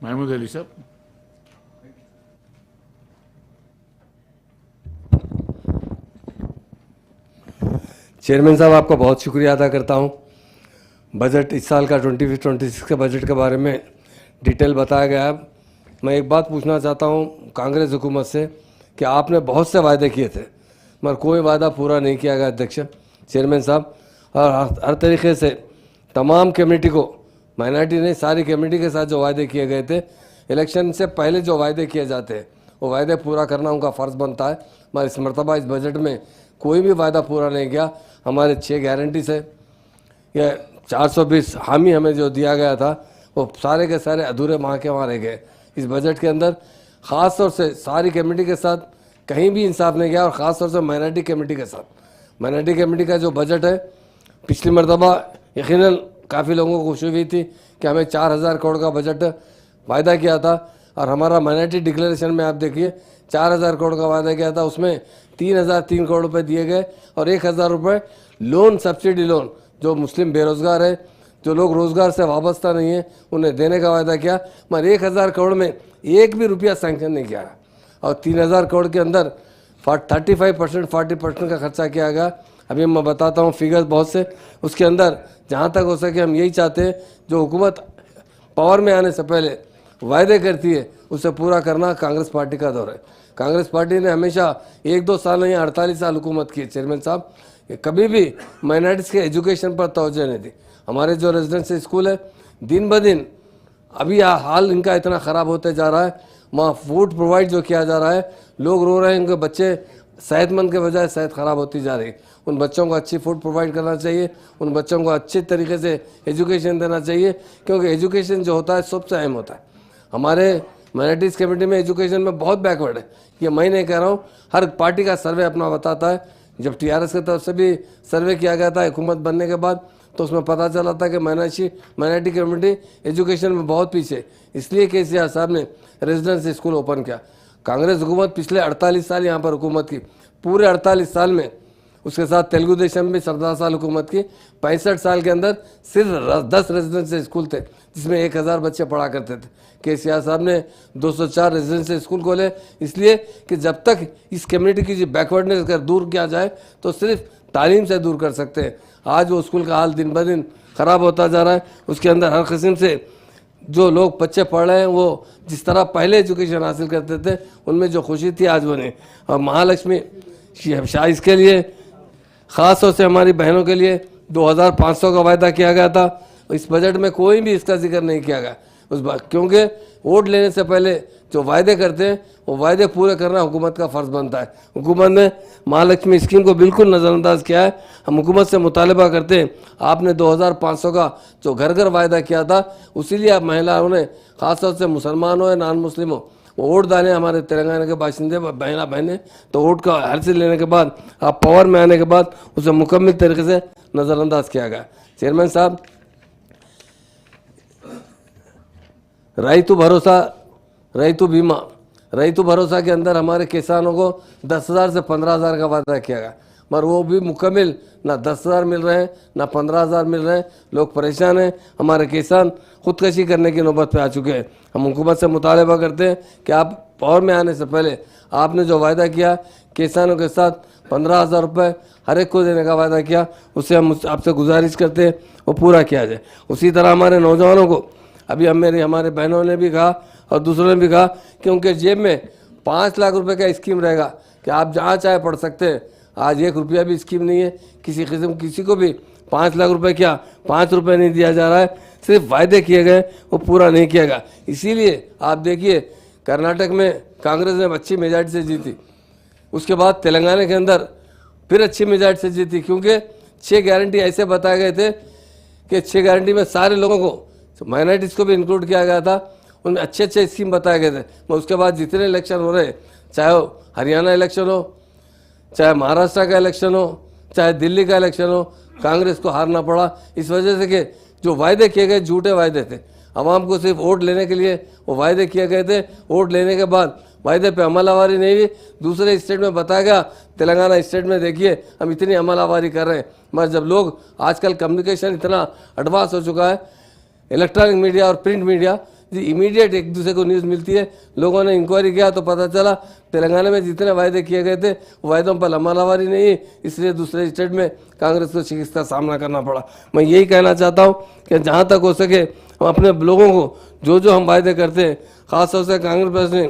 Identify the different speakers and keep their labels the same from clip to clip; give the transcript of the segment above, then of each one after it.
Speaker 1: महमूद अली साहब।
Speaker 2: चेयरमैन साहब, आपका बहुत शुक्रिया अदा करता हूं। बजट इस साल का 25-26 के बजट के बारे में डिटेल बताया गया है। मैं एक बात पूछना चाहता हूं कांग्रेस हुकूमत से कि आपने बहुत से वायदे किए थे मगर कोई वादा पूरा नहीं किया गया अध्यक्ष चेयरमैन साहब। और हर तरीके से तमाम कम्युनिटी को, माइनॉरिटी नहीं सारी कम्युनिटी के साथ जो वायदे किए गए थे, इलेक्शन से पहले जो वायदे किए जाते हैं वो वायदे पूरा करना उनका फ़र्ज़ बनता है। मगर इस मरतबा इस बजट में कोई भी वायदा पूरा नहीं किया। हमारे 6 गारंटी से या 420 हामी हमें जो दिया गया था वो सारे के सारे अधूरे माह के वहाँ रह गए। इस बजट के अंदर ख़ास तौर से सारी कम्युनिटी के साथ कहीं भी इंसाफ नहीं किया और ख़ास तौर से माइनॉरिटी कम्युनिटी के साथ। माइनॉरिटी कम्युनिटी का जो बजट है, पिछली मरतबा यकीनन काफ़ी लोगों को खुशी हुई थी कि हमें 4000 करोड़ का बजट वायदा किया था और हमारा माइनॉरिटी डिक्लेरेशन में आप देखिए 4000 करोड़ का वायदा किया था, उसमें 3003 करोड़ रुपए दिए गए और 1000 रुपये लोन, सब्सिडी लोन जो मुस्लिम बेरोज़गार है, जो लोग रोज़गार से वाबस्ता नहीं है, उन्हें देने का वायदा किया। मगर 1000 करोड़ में एक भी रुपया सैंक्शन नहीं किया और 3000 करोड़ के अंदर 35% 40% का खर्चा किया गया। अभी मैं बताता हूँ फिगर्स बहुत से, उसके अंदर जहाँ तक हो सके हम यही चाहते हैं जो हुकूमत पावर में आने से पहले वायदे करती है उसे पूरा करना कांग्रेस पार्टी का दौर है। कांग्रेस पार्टी ने हमेशा 1-2 साल नहीं 48 साल हुकूमत की चेयरमैन साहब, कभी भी माइनॉरिटीज़ के एजुकेशन पर तवज्जो नहीं दी। हमारे जो रेजिडेंशियल स्कूल है दिन ब दिन अभी हाल इनका इतना ख़राब होते जा रहा है, वहाँ फूड प्रोवाइड जो किया जा रहा है, लोग रो रहे हैं, उनके बच्चे सेहतमंद के बजाय सेहत ख़राब होती जा रही। उन बच्चों को अच्छी फूड प्रोवाइड करना चाहिए, उन बच्चों को अच्छे तरीके से एजुकेशन देना चाहिए, क्योंकि एजुकेशन जो होता है सबसे अहम होता है। हमारे माइनॉरिटीज़ कम्युनिटी में एजुकेशन में बहुत बैकवर्ड है। ये मैं नहीं कह रहा हूँ, हर पार्टी का सर्वे अपना बताता है। जब टीआरएस की तरफ से भी सर्वे किया गया था हुकूमत बनने के बाद, तो उसमें पता चला था कि माइनॉरिटी कम्युनिटी एजुकेशन में बहुत पीछे, इसलिए केसीआर साहब ने रेजिडेंशियल स्कूल ओपन किया। कांग्रेस हुकूमत पिछले 48 साल यहाँ पर हुकूमत की, पूरे 48 साल में उसके साथ तेलुगु देशम भी 17 साल हुकूमत की। 65 साल के अंदर सिर्फ 10 रेजिडेंशियल स्कूल थे जिसमें 1000 बच्चे पढ़ा करते थे। केसीआर साहब ने 204 रेजिडेंशियल स्कूल खोले, इसलिए कि जब तक इस कम्युनिटी की जो बैकवर्डनेस अगर दूर किया जाए तो सिर्फ तालीम से दूर कर सकते हैं। आज वो स्कूल का हाल दिन ब दिन ख़राब होता जा रहा है। उसके अंदर हर किस्म से जो लोग बच्चे पढ़ रहे हैं वो जिस तरह पहले एजुकेशन हासिल करते थे उनमें जो खुशी थी आज वो नहीं। और महालक्ष्मी शाह इसके लिए ख़ास तौर से हमारी बहनों के लिए 2500 का वायदा किया गया था। इस बजट में कोई भी इसका जिक्र नहीं किया गया उस बात, क्योंकि वोट लेने से पहले जो वायदे करते हैं वो वायदे पूरे करना हुकूमत का फ़र्ज़ बनता है। हुकूमत ने महालक्ष्मी स्कीम को बिल्कुल नज़रअंदाज किया है। हम हुकूमत से मुतालबा करते हैं, आपने 2500 का जो घर घर वायदा किया था उसीलिए आप महिलाओं ने, ख़ासतौर से मुसलमान हो या नॉन मुस्लिम हो, वो वोट डालें हमारे तेलंगाना के बाशिंदे बहनें, तो वोट का हासिल लेने के बाद आप पावर में आने के बाद उसे मुकम्मल तरीके से नज़रअंदाज किया गया। चेयरमैन साहब, रैतु भरोसा, रैतु बीमा, रैतु भरोसा के अंदर हमारे किसानों को 10,000 से 15,000 का वादा किया गया, मगर वो भी मुकम्मल ना 10,000 मिल रहे हैं ना 15,000 मिल रहे हैं। लोग परेशान हैं, हमारे किसान खुदकशी करने की नौबत पे आ चुके हैं। हम हुकूमत से मुतालबा करते हैं कि आप पावर में आने से पहले आपने जो वायदा किया किसानों के साथ 15,000 रुपये हर एक को देने का वायदा किया, उससे हम आपसे गुजारिश करते हैं वो पूरा किया जाए। उसी तरह हमारे नौजवानों को अभी हमारे बहनों ने भी कहा और दूसरों ने भी कहा कि उनके जेब में 5 लाख रुपए का स्कीम रहेगा कि आप जहाँ चाहे पढ़ सकते हैं। आज 1 रुपया भी स्कीम नहीं है, किसी को भी 5 लाख रुपए क्या 5 रुपये नहीं दिया जा रहा है। सिर्फ वायदे किए गए वो पूरा नहीं किया गया। इसीलिए आप देखिए कर्नाटक में कांग्रेस ने अच्छी मेजॉरिटी से जीती, उसके बाद तेलंगाना के अंदर फिर अच्छी मेजॉरिटी से जीती, क्योंकि 6 गारंटी ऐसे बताए गए थे कि 6 गारंटी में सारे लोगों को, माइनॉरिटीज़ को भी इंक्लूड किया गया था, उनमें अच्छे अच्छे स्कीम बताए गए थे। मगर उसके बाद जितने इलेक्शन हो रहे, चाहे वो हरियाणा इलेक्शन हो, चाहे महाराष्ट्र का इलेक्शन हो, चाहे दिल्ली का इलेक्शन हो, कांग्रेस को हारना पड़ा। इस वजह से कि जो वायदे किए गए झूठे वायदे थे, आवाम को सिर्फ वोट लेने के लिए वो वायदे किए गए थे। वोट लेने के बाद वायदे पे अमलावरी नहीं हुई। दूसरे स्टेट में बताया गया, तेलंगाना स्टेट में देखिए हम इतनी अमलावरी कर रहे हैं, मगर जब लोग आजकल कम्युनिकेशन इतना एडवांस हो चुका है, इलेक्ट्रॉनिक मीडिया और प्रिंट मीडिया, जी इमीडिएट एक दूसरे को न्यूज़ मिलती है। लोगों ने इंक्वायरी किया तो पता चला तेलंगाना में जितने वायदे किए गए थे वो वायदों पर अमलवारी नहीं है, इसलिए दूसरे स्टेट में कांग्रेस को शिकस्त का सामना करना पड़ा। मैं यही कहना चाहता हूँ कि जहाँ तक हो सके हम अपने लोगों को जो हम वायदे करते हैं, खासतौर से कांग्रेस ने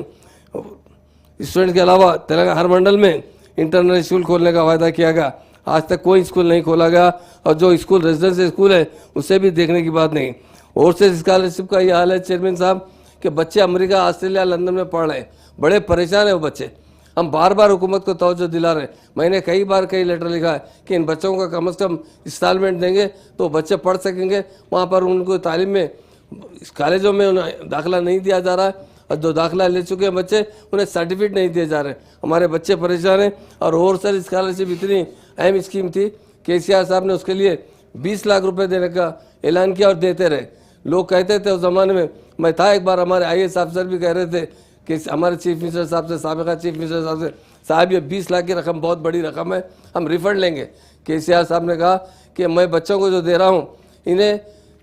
Speaker 2: स्टूडेंट के अलावा तेलंगाना हर मंडल में इंटरनेट स्कूल खोलने का वायदा किया गया, आज तक कोई स्कूल नहीं खोला गया। और जो स्कूल रेजिडेंशियल स्कूल है उसे भी देखने की बात नहीं। और से स्कॉलरशिप का ये हाल है चेयरमैन साहब कि बच्चे अमेरिका, ऑस्ट्रेलिया, लंदन में पढ़ रहे हैं, बड़े परेशान है वो बच्चे। हम बार बार हुकूमत को तवज्जो दिला रहे हैं। मैंने कई बार कई लेटर लिखा है कि इन बच्चों का कम से कम इंस्टॉलमेंट देंगे तो बच्चे पढ़ सकेंगे। वहाँ पर उनको तालीम में कॉलेजों में उन्हें दाखिला नहीं दिया जा रहा है, और जो दाखिला ले चुके हैं बच्चे उन्हें सर्टिफिकेट नहीं दिए जा रहे। हमारे बच्चे परेशान हैं। और सर स्कॉलरशिप इतनी अहम स्कीम थी, केसीआर साहब ने उसके लिए 20 लाख रुपए देने का ऐलान किया और देते रहे। लोग कहते थे उस ज़माने में, मैं था एक बार, हमारे IAS अफसर भी कह रहे थे कि हमारे चीफ मिनिस्टर साहब से, साबिका चीफ मिनिस्टर साहब से, साहब ये 20 लाख की रकम बहुत बड़ी रकम है, हम रिफंड लेंगे। केसीआर साहब ने कहा कि मैं बच्चों को जो दे रहा हूँ इन्हें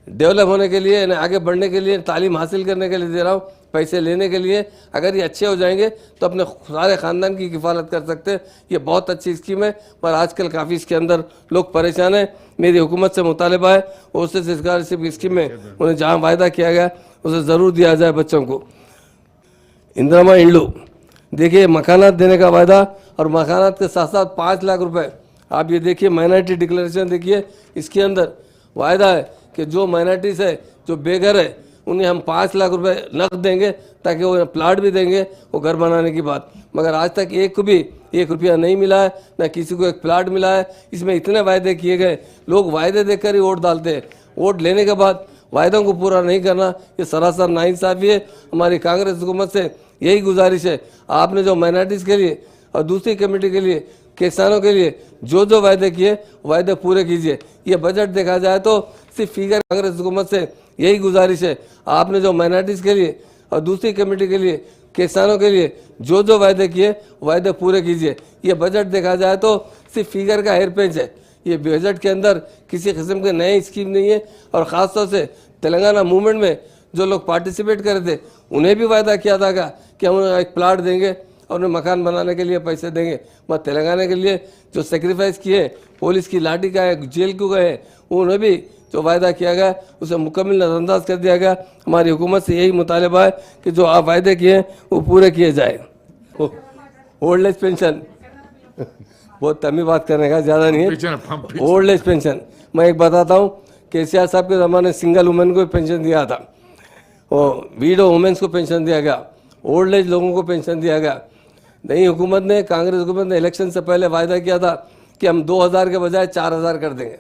Speaker 2: डेवलप होने के लिए, इन्हें आगे बढ़ने के लिए, तालीम हासिल करने के लिए दे रहा हूँ, पैसे लेने के लिए। अगर ये अच्छे हो जाएंगे तो अपने सारे ख़ानदान की किफ़ालत कर सकते हैं। ये बहुत अच्छी स्कीम है, पर आजकल काफ़ी इसके अंदर लोग परेशान हैं। मेरी हुकूमत से मुतालबा है उससे स्कॉलरशिप की स्कीम में उन्हें जहाँ वायदा किया गया उसे ज़रूर दिया जाए बच्चों को। इंदिरा इंड्लू देखिए, मकानात देने का वायदा, और मकानात के साथ साथ 5 लाख रुपए। आप ये देखिए माइनॉरिटी डिक्लेरेशन देखिए, इसके अंदर वायदा है कि जो माइनॉरिटीज़ है, जो बेघर है, उन्हें हम 5 लाख रुपए नकद देंगे ताकि वो प्लाट भी देंगे वो घर बनाने की बात। मगर आज तक एक को भी 1 रुपया नहीं मिला है, ना किसी को एक प्लाट मिला है। इसमें इतने वायदे किए गए, लोग वायदे देकर ही वोट डालते हैं, वोट लेने के बाद वायदों को पूरा नहीं करना, ये सरासर नाइंसाफ़ी है। हमारी कांग्रेस हुकूमत से यही गुजारिश है, आपने जो माइनॉरिटीज़ के लिए और दूसरी कमेटी के लिए, किसानों के लिए जो वायदे किए वायदे पूरे कीजिए। ये बजट देखा जाए तो सिर्फ फिगर, कांग्रेस हुकूमत से यही गुजारिश है, आपने जो माइनॉरिटीज़ के लिए और दूसरी कमेटी के लिए, किसानों के लिए जो वायदे किए वायदे पूरे कीजिए। ये बजट देखा जाए तो सिर्फ फिगर का हेर पेंच है। ये बजट के अंदर किसी किस्म के नए स्कीम नहीं है। और ख़ास तौर से तेलंगाना मूवमेंट में जो लोग पार्टिसिपेट कर रहे थे उन्हें भी वायदा किया था कि हम उन्हें एक प्लाट देंगे और उन्हें मकान बनाने के लिए पैसे देंगे। मगर तेलंगाना के लिए जो सेक्रीफाइस किए, पुलिस की लाठी का है, जेल को गए, उन्हें भी जो वायदा किया गया उसे मुकम्मल नज़रअंदाज कर दिया गया। हमारी हुकूमत से यही मुतालबा है कि जो आप वायदे किए हैं वो पूरे किए जाए। ओल्ड एज पेंशन बहुत तमी बात करने का, ज़्यादा नहीं है। ओल्ड एज पेंशन मैं एक बताता हूँ, केसीआर साहब के ज़माने सिंगल वुमेन को पेंशन दिया था, और वीडो वुमेन्स को पेंशन दिया गया, ओल्ड एज लोगों को पेंशन दिया गया। नई हुकूमत ने, कांग्रेस हुकूमत ने इलेक्शन से पहले वायदा किया था कि हम 2000 के बजाय 4000 कर देंगे।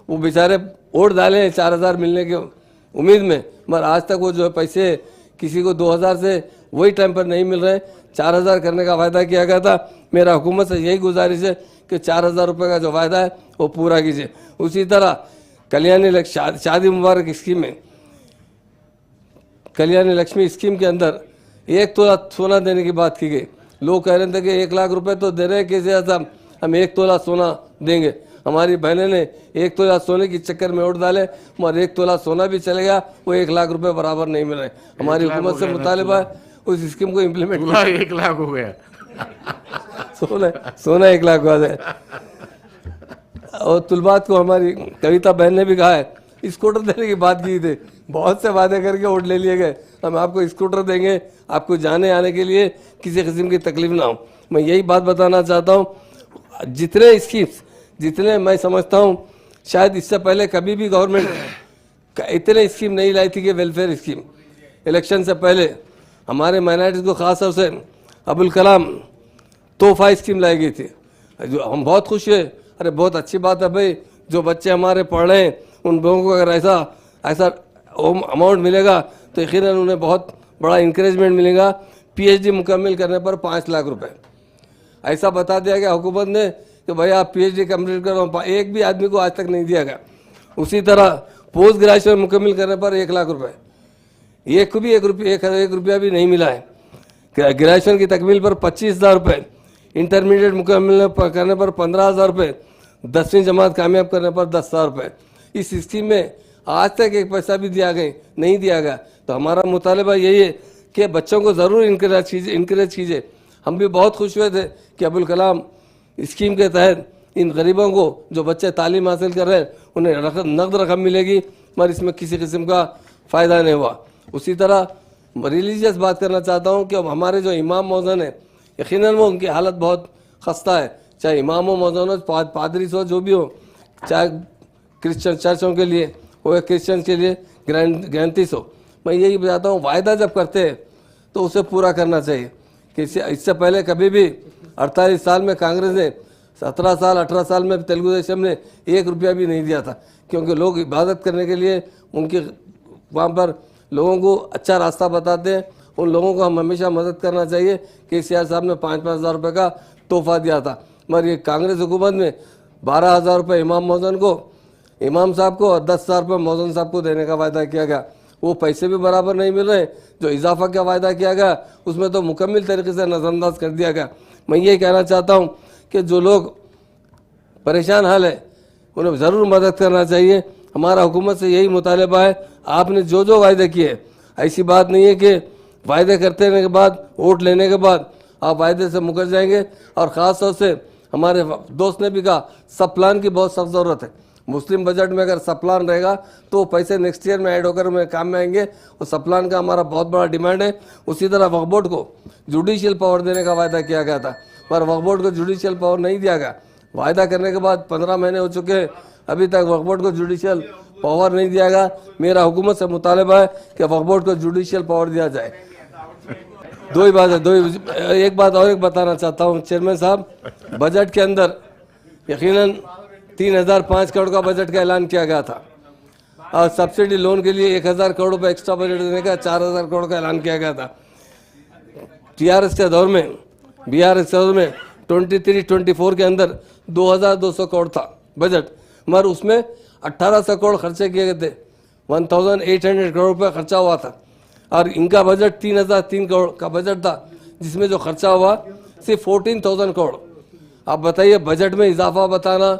Speaker 2: वो बेचारे वोट डाले 4000 मिलने के उम्मीद में, मगर आज तक वो जो है पैसे किसी को 2000 से वही टाइम पर नहीं मिल रहे। 4000 करने का वायदा किया गया था। मेरा हुकूमत से यही गुजारिश है कि 4000 रुपये का जो वायदा है वो पूरा कीजिए। उसी तरह कल्याणी शादी मुबारक स्कीम में, कल्याणी लक्ष्मी स्कीम के अंदर 1 तोला सोना देने की बात की गई। लोग कह रहे थे कि 1 लाख रुपए तो दे रहे हैं कैसे साहब, हम 1 तोला सोना देंगे। हमारी बहनें ने 1 तोला सोने के चक्कर में वोट डाले, मगर 1 तोला सोना भी चले गया, वो 1 लाख रुपए बराबर नहीं मिल रहे। हमारी हुकूमत से मुतालिबा है उस स्कीम को इम्प्लीमेंट।
Speaker 1: 1 लाख हो गया
Speaker 2: सोना 1 लाख हुआ है। और तुलबात को हमारी कविता बहन ने भी कहा है, स्कूटर देने की बात की थी, बहुत से वादे करके वोट ले लिए गए। हम आपको स्कूटर देंगे, आपको जाने आने के लिए किसी किस्म की तकलीफ ना हो। मैं यही बात बताना चाहता हूँ, जितने स्कीम्स, जितने मैं समझता हूँ शायद इससे पहले कभी भी गवर्नमेंट इतने स्कीम नहीं लाई थी कि वेलफेयर स्कीम। इलेक्शन से पहले हमारे माइनॉरिटीज़ को खास तौर से अबुल कलाम तोहफा स्कीम लाई गई थी, जो हम बहुत खुश हुए। अरे बहुत अच्छी बात है भाई, जो बच्चे हमारे पढ़ रहे हैं उन लोगों को अगर ऐसा अमाउंट मिलेगा तो यकीनन उन्हें बहुत बड़ा इंकरेजमेंट मिलेगा। PhD मुकम्मल करने पर 5 लाख रुपए ऐसा बता दिया गया हुकूमत ने कि भाई आप PhD कंप्लीट करो, एक भी आदमी को आज तक नहीं दिया गया। उसी तरह पोस्ट ग्रेजुएशन मुकम्मल करने पर 1 लाख रुपए, एक भी 1 रुपया भी नहीं मिला है। ग्रेजुएशन की तकमील पर 25,000 रुपये, इंटरमीडिएट मुकम्मल करने पर 15,000 रुपये, 10वीं जमात कामयाब करने पर 10,000 रुपये। इस स्कीम में आज तक एक पैसा भी नहीं दिया गया। तो हमारा मुतालबा यही है कि बच्चों को ज़रूर इनकरेज कीजिए। हम भी बहुत खुश हुए थे कि अब्दुल कलाम स्कीम के तहत इन गरीबों को जो बच्चे तालीम हासिल कर रहे हैं उन्हें नकद रकम मिलेगी, मगर इसमें किसी किस्म का फ़ायदा नहीं हुआ। उसी तरह रिलीजियस बात करना चाहता हूँ कि हमारे जो इमाम मौज़न हैं, यकीनन वो उनकी हालत बहुत खस्ता है, चाहे इमाम हो, मौज़न हो, पादरी हो, जो भी हो, चाहे क्रिश्चियन चर्चों के लिए हो या क्रिश्चियन के लिए ग्रैंथिस हो। मैं यही बताता हूँ, वायदा जब करते हैं तो उसे पूरा करना चाहिए। कि इससे पहले कभी भी 48 साल में कांग्रेस ने 17 साल 18 साल में तेलुगु देशम ने 1 रुपया भी नहीं दिया था, क्योंकि लोग इबादत करने के लिए उनके वहाँ पर लोगों को अच्छा रास्ता बताते हैं। उन लोगों को हम हमेशा मदद करना चाहिए। केसीआर साहब ने 5-5 हज़ार रुपये का तोहफा दिया था, मगर ये कांग्रेस हुकूमत में 12,000 रुपये इमाम मौज़न को, इमाम साहब को, और 10,000 रुपये मौज़न साहब को देने का वायदा किया गया। वो पैसे भी बराबर नहीं मिल रहे। जो इजाफा का वायदा किया गया उसमें तो मुकम्मल तरीके से नज़रअंदाज कर दिया गया। मैं ये कहना चाहता हूँ कि जो लोग परेशान हाल है उन्हें ज़रूर मदद करना चाहिए। हमारा हुकूमत से यही मुतालबा है, आपने जो जो वायदे किए, ऐसी बात नहीं है कि वायदे करते रहने के बाद, वोट लेने के बाद आप वायदे से मुकर जाएंगे। और ख़ास तौर से हमारे दोस्त ने भी कहा, सब प्लान की बहुत सख्त ज़रूरत है। मुस्लिम बजट में अगर सब प्लान रहेगा तो पैसे नेक्स्ट ईयर में ऐड होकर में काम में आएंगे, और सब प्लान का हमारा बहुत बड़ा डिमांड है। उसी तरह वक्फ बोर्ड को जुडिशियल पावर देने का वायदा किया गया था, पर वक्फ बोर्ड को जुडिशियल पावर नहीं दिया गया। वायदा करने के बाद 15 महीने हो चुके हैं, अभी तक वक्फ बोर्ड को जुडिशियल पावर नहीं दिया गया। मेरा हुकूमत से मुतालबा है कि वक्फ बोर्ड को जुडिशियल पावर दिया जाए। दो ही बात है, एक बात और बताना चाहता हूँ चेयरमैन साहब, बजट के अंदर यकीनन 3,005 करोड़ का बजट का ऐलान किया गया था, और सब्सिडी लोन के लिए 1,000 करोड़ रुपये एक्स्ट्रा बजट देने का 4,000 करोड़ का ऐलान किया गया था। टीआरएस के दौर में, बीआरएस के दौर में 23-24 के अंदर 2,200 करोड़ था बजट, मगर उसमें 1,800 करोड़ खर्चे किए गए थे। 1,800 करोड़ रुपये खर्चा हुआ था, और इनका बजट 3,003 करोड़ का बजट था, जिसमें जो खर्चा हुआ सिर्फ 14,000 करोड़। आप बताइए, बजट में इजाफा बताना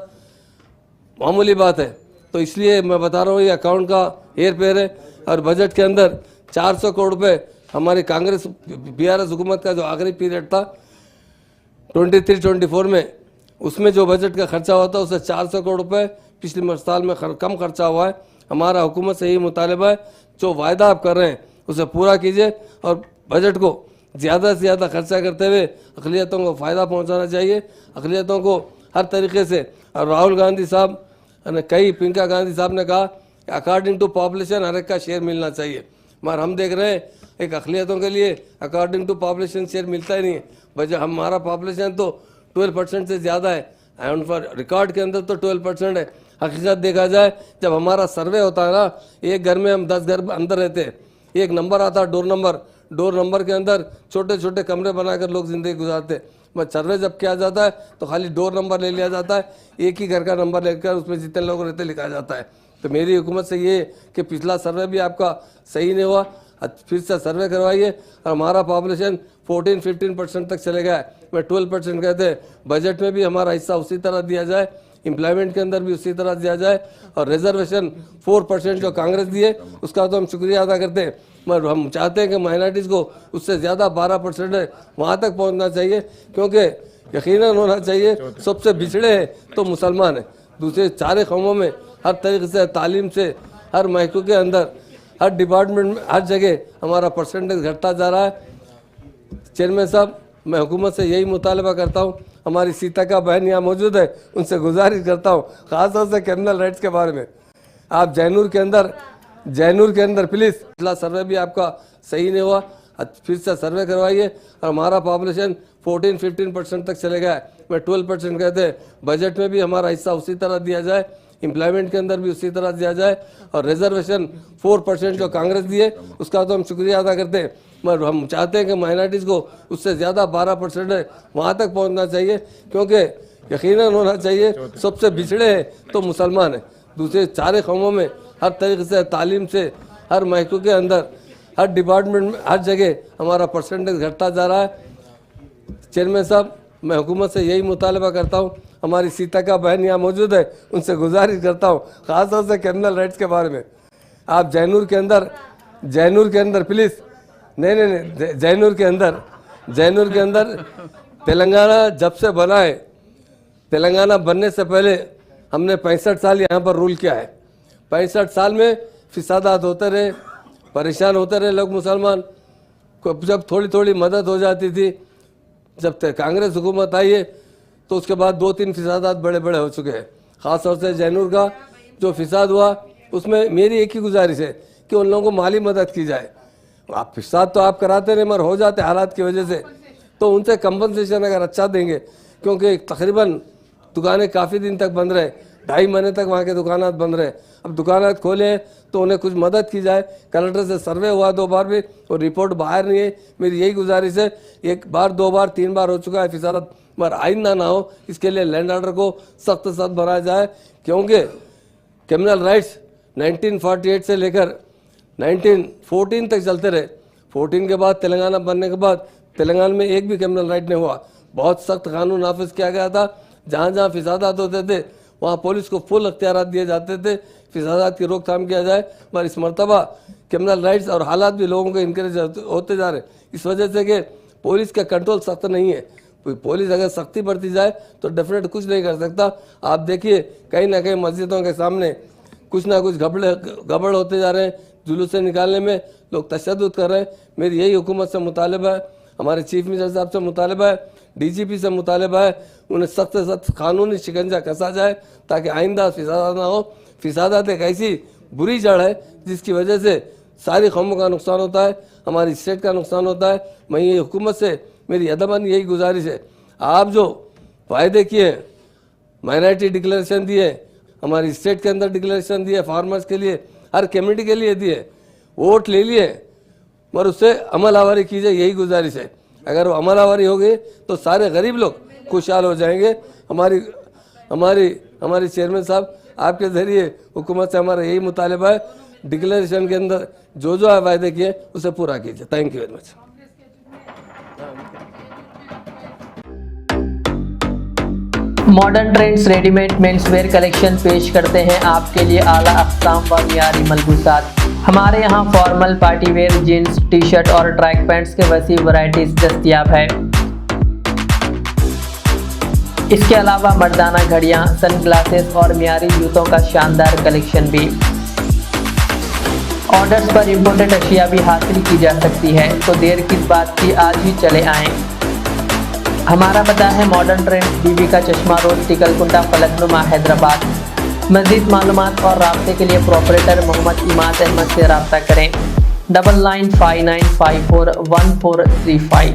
Speaker 2: मामूली बात है। तो इसलिए मैं बता रहा हूँ, ये अकाउंट का हेर फेर है। और बजट के अंदर 400 करोड़ रुपये हमारी कांग्रेस बीआरएस हुकूमत का जो आखिरी पीरियड था 23-24 में, उसमें जो बजट का खर्चा हुआ था उससे 400 करोड़ रुपये पिछले साल में कम खर्चा हुआ है। हमारा हुकूमत से यही मुतालबा है, जो वायदा आप कर रहे हैं उसे पूरा कीजिए, और बजट को ज़्यादा से ज़्यादा खर्चा करते हुए अक़लियतों को फ़ायदा पहुंचाना चाहिए, अक़लियतों को हर तरीके से। और राहुल गांधी साहब ने प्रियंका गांधी साहब ने कहा कि अकॉर्डिंग टू पॉपुलेशन हर एक का शेयर मिलना चाहिए, मगर हम देख रहे हैं एक अक़लियतों के लिए अकॉर्डिंग टू पॉपुलेशन शेयर मिलता ही नहीं है। वजह हमारा पॉपुलेशन तो 12% से ज़्यादा है, एंड फॉर रिकॉर्ड के अंदर तो 12% है। हकीकत देखा जाए, जब हमारा सर्वे होता है ना, एक घर में हम 10 घर अंदर रहते हैं, एक नंबर आता है डोर नंबर के अंदर छोटे छोटे कमरे बनाकर लोग ज़िंदगी गुजारते हैं। बस सर्वे जब किया जाता है तो खाली डोर नंबर ले लिया जाता है, एक ही घर का नंबर लेकर उसमें जितने लोग रहते लिखा जाता है। तो मेरी हुकूमत से ये कि पिछला सर्वे भी आपका सही नहीं हुआ, फिर से सर्वे करवाइए। और हमारा पॉपुलेशन 14-15% तक चले गया है, मैं 12% कहते हैं। बजट में भी हमारा हिस्सा उसी तरह दिया जाए, एम्प्लॉयमेंट के अंदर भी उसी तरह दिया जाए। और रिजर्वेशन 4% जो कांग्रेस दिए उसका तो हम शुक्रिया अदा करते हैं, मगर हम चाहते हैं कि माइनॉरिटीज़ को उससे ज़्यादा 12% है वहाँ तक पहुँचना चाहिए, क्योंकि यकीनन होना चाहिए सबसे बिछड़े हैं तो मुसलमान हैं। दूसरे सारे कौमों में हर तरीके से, तालीम से, हर महकमे के अंदर, हर डिपार्टमेंट में, हर जगह हमारा परसेंटेज घटता जा रहा है। चेयरमैन साहब, मैं हुकूमत से यही मुतालबा करता हूँ, हमारी सीता का बहन यहाँ मौजूद है, उनसे गुजारिश करता हूँ, ख़ासतौर से क्रिमिनल राइट्स के बारे में। आप जैनूर के अंदर प्लीज़, पिछला सर्वे भी आपका सही नहीं हुआ, फिर से सर्वे करवाइए। और हमारा पॉपुलेशन 14-15% तक चले गया है, मैं 12% कहते हैं। बजट में भी हमारा हिस्सा उसी तरह दिया जाए, एम्प्लॉयमेंट के अंदर भी उसी तरह दिया जाए। और रिजर्वेशन 4% जो कांग्रेस दिए उसका तो हम शुक्रिया अदा करते हैं, मगर हम चाहते हैं कि माइनॉरिटीज़ को उससे ज़्यादा 12% है वहाँ तक पहुँचना चाहिए, क्योंकि यकीनन होना चाहिए सबसे बिछड़े हैं तो मुसलमान हैं। दूसरे सारे कौमों में हर तरीके से, तालीम से, हर महकमे के अंदर, हर डिपार्टमेंट में, हर जगह हमारा परसेंटेज घटता जा रहा है। चेयरमैन साहब, मैं हुकूमत से यही मुतालबा करता हूँ, हमारी सीता का बहन यहाँ मौजूद है, उनसे गुजारिश करता हूँ, ख़ासतौर से क्रिमिनल राइट्स के बारे में। आप जैनूर के जैनूर के अंदर प्लीज़, नहीं, जैनूर के अंदर तेलंगाना जब से बना है, तेलंगाना बनने से पहले हमने 65 साल यहाँ पर रूल किया है। 65 साल में फिसादात होते रहे, परेशान होते रहे लोग मुसलमान को। जब थोड़ी थोड़ी मदद हो जाती थी, जब तक कांग्रेस हुकूमत आई है तो उसके बाद 2-3 फिसादात बड़े बड़े हो चुके हैं। ख़ास तौर से जैनूर का जो फिसाद हुआ, उसमें मेरी एक ही गुजारिश है कि उन लोगों को माली मदद की जाए। आप फिसाद तो आप कराते रहे, मगर हो जाते हालात की वजह से, तो उनसे कंपनसेशन अगर अच्छा देंगे, क्योंकि तकरीबन दुकानें काफ़ी दिन तक बंद रहे, 2.5 महीने तक वहाँ के दुकानात बंद रहे। अब दुकानात खोले हैं तो उन्हें कुछ मदद की जाए। कलेक्टर से सर्वे हुआ 2 बार भी और रिपोर्ट बाहर नहीं है। मेरी यही गुजारिश है, 1 बार 2 बार 3 बार हो चुका है फिसाद, मगर आइंदा ना हो, इसके लिए लैंड ऑर्डर को सख्त बनाया जाए। क्योंकि क्रिमिनल राइट्स 1948 से लेकर 1914 तक चलते रहे। 14 के बाद तेलंगाना बनने के बाद तेलंगाना में एक भी क्रिमिनल राइट नहीं हुआ। बहुत सख्त कानून नाफिज किया गया था। जहाँ जहाँ फिसादात होते थे वहाँ पुलिस को फुल अख्तियारात दिए जाते थे, फिसादात की रोकथाम किया जाए। मगर इस मरतबा क्रिमिनल राइट्स और हालात भी लोगों को इनकरेज होते जा रहे, इस वजह से कि पुलिस का कंट्रोल सख्त नहीं है। पुलिस अगर सख्ती बढ़ती जाए तो डेफिनेट कुछ नहीं कर सकता। आप देखिए कहीं ना कहीं मस्जिदों के सामने कुछ ना कुछ गड़बड़ होते जा रहे हैं, जुलूस से निकालने में लोग तशद्दुद कर रहे हैं। मेरी यही हुकूमत से मुतालिबा है, हमारे चीफ मिनिस्टर साहब से मुतालिबा है, डीजीपी से मुतालिबा है, उन्हें सख्त से सख्त कानूनी शिकंजा कसा जाए ताकि आइंदा फिसादात ना हो। फिसादात एक ऐसी बुरी जड़ है जिसकी वजह से सारी कौमों का नुकसान होता है, हमारी स्टेट का नुकसान होता है। मैं ये हुकूमत से मेरी अदबन यही गुजारिश है, आप जो वायदे किए, माइनॉरिटी डिक्लेरेशन दिए, हमारी स्टेट के अंदर डिक्लेरेशन दिए, फार्मर्स के लिए, हर कम्युनिटी के लिए दिए, वोट ले लिए, मगर उससे अमल आवारी कीजिए, यही गुजारिश है। अगर वो अमल आवारी हो गई तो सारे गरीब लोग खुशहाल हो जाएंगे। हमारी चेयरमैन साहब, आपके ज़रिए हुकूमत से हमारा यही मुतालिबा है, डिक्लेरेशन के अंदर जो जो वायदे किए उसे पूरा कीजिए। Thank you very much.
Speaker 1: Modern trends readymade menswear collection पेश करते हैं आपके लिए आला अक़साम व मियारी मलबूसात। हमारे यहाँ formal, party wear, jeans, T shirt और ट्रैक पैंट्स के वसी वैरायटीज दस्तयाब है। इसके अलावा मर्दाना घड़ियाँ, सनग्लासेस और मियारी जूतों का शानदार कलेक्शन भी। ऑर्डर्स पर इम्पोर्टेड अशिया भी हासिल की जा सकती है, तो देर किस बात की, आज ही चले आएँ। हमारा पता है मॉडर्न ट्रेंड्स, बीबी का चश्मा रोड, टिकलकुंडा, फलकनुमा, हैदराबाद। मज़ीद मालूमात और राब्ते के लिए प्रोपरेटर मोहम्मद इमाद अहमद से रब्ता करें। 9959541435।